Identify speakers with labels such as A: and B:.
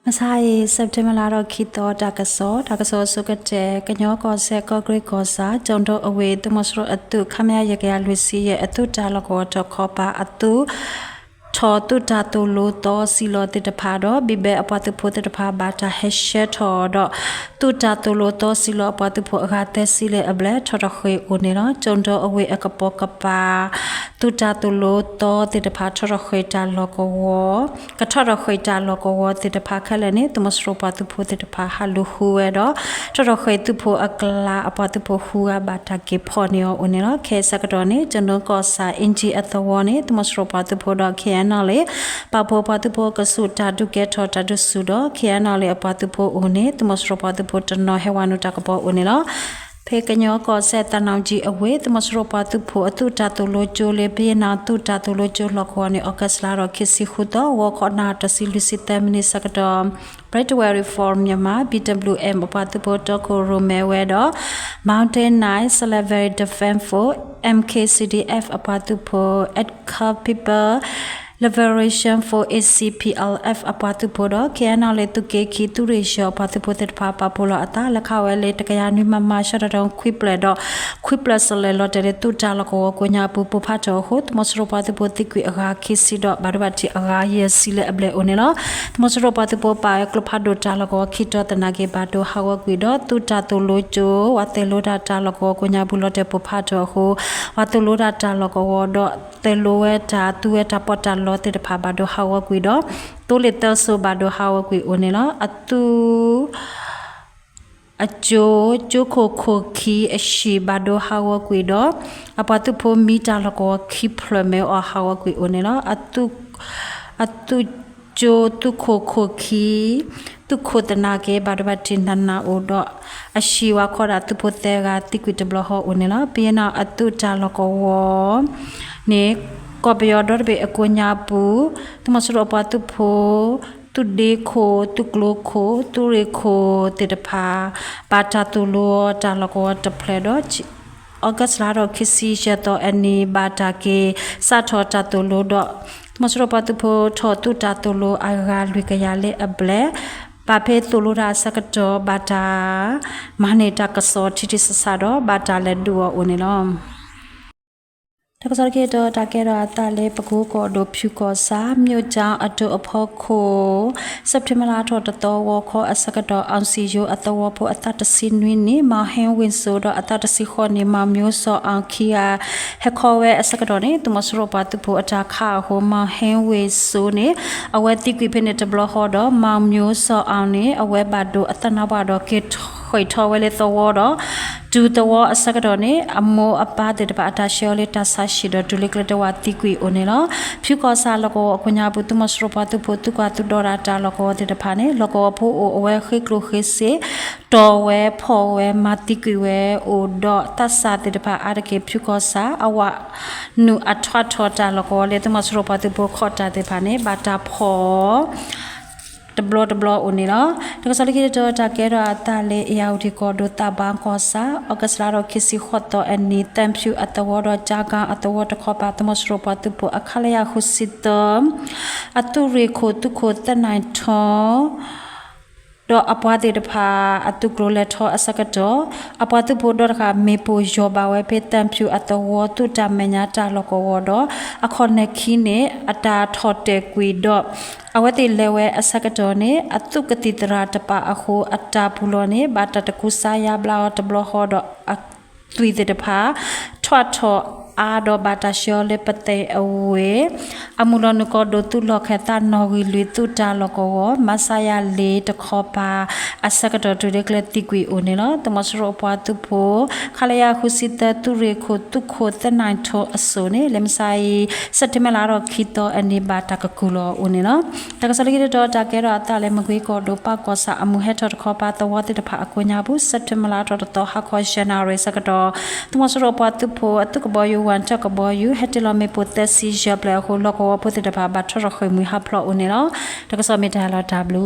A: มาใช่เซปเทมลาเราคิดต่อดากะโซสุกเจกันยอก็เซก็กรีก็ซาจงโดเอาไว้ตุมสโรอตุขมายะกะลุซียอตุจาลก็ตขอปาอตุทอตุตาตุโลตอซิโลติตพาดอบิเบอปาตุโพติตพาบาตาเฮเชทอดอตุตาตุโลตอซิโลปาตุโพอะกาเตซิเลอเบลทอดเคยโอเนเนาะจงโดเอาไว้อะกะปอกะปาตุตาตุโลตอติตพาทอดเคยตาลกวกะทอดเคยตาลกวติตพาคะเลเนตุมสโรปาตุโพติตพาฮาลูฮูเอดอทอดเคยตุโพอะกลาอปาตุโพฮูอาบาตาเกพอเนโอเนเนาะเคสกะดอเนจงโดก็ซาอินจีอะตวเนตุมสโรปาตุโพดอเคนาเลปาโพปาตุโพกสุตาดุเกทอตาดุสุดอเคียนาเลปาตุโพโอเนตุมสโรปาตุโพตนอเฮวานุตากะปอโอเนลอเพกันยอก็เซตนาวจีอเวตุมสโรปาตุโพอตุตาตุโลโจเลเปียนาตุตาตุโลโจลควานิออกัสลารอคิสิขุดอวอคอนาตซิลิสิเตมินิสักดอมBrightwell Reform မြန်မာ BWM ပပတုပတကိုရိုမဲဝဲတော့ Mountain Night Salivary Defense for MKCDF အပတုပ at People Liberation for ACPLF အပတုပတော့ KNL လေတုကေခီတူရေရှောပတုပတက်ဖာပပလောအတာလခဝဲလေတကရနိမမရှရတော့ Quick Play တော့ Quick Plus လေလောတဲ့တူတာလကောကိုညာပူပဖတ်တော့ဟုတ်မစရပတုပတိကွေအခါခိစီတော့ဘာဘတိအခါရစီလေအပလေအိုနေနော်မစရပတုပပါကလဖတ်တော့တာလကောခိတော့တနာကေဘာတော့ဟာဝကွေတော့တူတာတူလိုချိုဝတ်တေလိုတာတာလကောကိုညာဘူးလို့တဲ့ပဖတ်တော့ဟိုဝတ်တေလိုတာတာလကောတော့တေလိုဝဲတာသူဝဲတာပေါ်တာလောတဲ့ဖာဘာတော့ဟာဝကွေတော့တိုလက်တဆဘာတော့ဟာဝကွေအိုနေနော်အတူအကျိုကျိုခိုခိုခီအရှိဘာဒိုဟာဝကွေတော့အပတုဖိုမီတာလကောခိဖရမေအဟာဝကွေအိုနေနော်အတုကျိုတုခိုခိုခီတုခိုတနာကေဘာဒဘတင်နာအိုတော့အရှိဝခေါ်တာတုဖိုတဲကတိကွေတဘလဟအိုနေနော်ပြေနာအတုတာလကောဝနေก็ไปยอดรถเบอกุญญาปูตุมาสรุปว่าตุโพตุเดโคตุกโลโคตุเรโคติดพาปาตาตุโลจาลกอตเพลดออกัสลาดอคิซีเจตออันนี้บาตาเกซาทอตาตุโลดอตุมาสรุปว่าตุโพทอตุตาตุโลอากาลุกยาเลอเบลปาเพตุลุราสักจอบาตามาเนตากสอทิติสสาดอบาตาเลดัวโอเนลอมတကစားကေတော့တကဲတော့တာလေပကူကောဒိုဖြူကောစာမြို့ချောင်းအတူအဖို့ခိုစက်တဘာလာတော့တော်ဝခေါ်အစကတော့အောင်စီယိုအတော်ဖို့အတတစင်းနွင်းနေမဟင်းဝင်ဆိုတော့အတတစီခေါ်နေမမျိုးစောအောင်ခီယာဟခေါ်ဝဲအစကတော့နေသူမစရောပါတူဖို့အတာခါဟိုမဟင်းဝေဆိုနေအဝဲတိကွေဖနေတဘလဟောတော့မမျိုးစောအောင်နေအဝဲပါတော့အတနာပါတော့ကေခွေထော်ဝဲလေတော်တော့ဒူတော်အစကတော့နေအမောအပါတဲ့ပါအတာရှောလေတဆာရှိတော့ဒူလေကလတော့တိကွေအိုနေနော်ဖြူကောစာလကောအကွညာဘူးသူမစရပါသူဖို့သူကသူဒေါ်ရာတာလကောတဲ့တဖာနေလကောဖို့အဝဲခိကလိုခိစေတော်ဝဲဖော်ဝဲမတိကွေဝဲအိုတော့တဆာတဲ့တဖာအားကေဖြူကောစာအဝနုအထွတ်ထော်တာလကောလေသူမစရပါသူဖို့ခေါ်တာတဲ့ဖာနေဘာတာဖော်တဘလအိုနေနော်တကစားလိကတော့တကဲတော့အတာလေအယောက်ဒီကောဒိုတာဘန်ကောစာအကစလာတော့ခစီခေါ်တော့အနီတမ်ဖြူအတဝတော့ဂျာကအတဝတခေါ်ပါတမစရပါတူပအခလယာခုစစ်တမ်အတူရီခိုတုခိုတနိုင်ထောတော့အပွားတဲ့တဖာအတုကလိုလက်ထောအစကတော့အပွားသူဖို့တော့ကမေပိုယောပါဝဲဖေတမ်ဖြူအတဝတုတမညာတာလကောဝတော့အခေါ်နေခီနေအတာထော်တဲ့ကွေတော့အဝတိလေဝဲအစကတော့နေအတုကတိတရာတပအခုအတာဘူးလို့နေဘာတတကုစာယဘလာတဘလဟောတော့သွေတဲ့တဖာထွတ်ထော်အာဒဘတာရှောလေပတေအဝေအမူလနကောဒတုလခတာနော်ဝီလူတုတာလကောမဆာယာလေတခောပါအစကတော်တူရကလတိကွေအိုနေနော်တမစရောပွားတုဖို့ခလယာခုစီတတူရေခိုတုခိုတနိုင်ထောအစိုးနေလမ်ဆိုင်စက်တမလာတော့ခီတောအနေဘာတကကူလောအိုနေနော်တကစလကီတော့တကဲတော့တာလေမကွေကောဒပကောစာအမှုဟက်တော်ခောပါတဝတိတဖာအကွညာဘူးစက်တမလာတော့တော့ဟာခေါ်ရှနာရေစကတော့တမစရောပွားတုဖို့အတုကဘောယวันจักบอยูเฮติลอเมโปเตซีเจเปลโคลโกวโปเตตบาบัตรรคอยมุยฮับพลออุเนลตะกะซอเมตาลอดับลู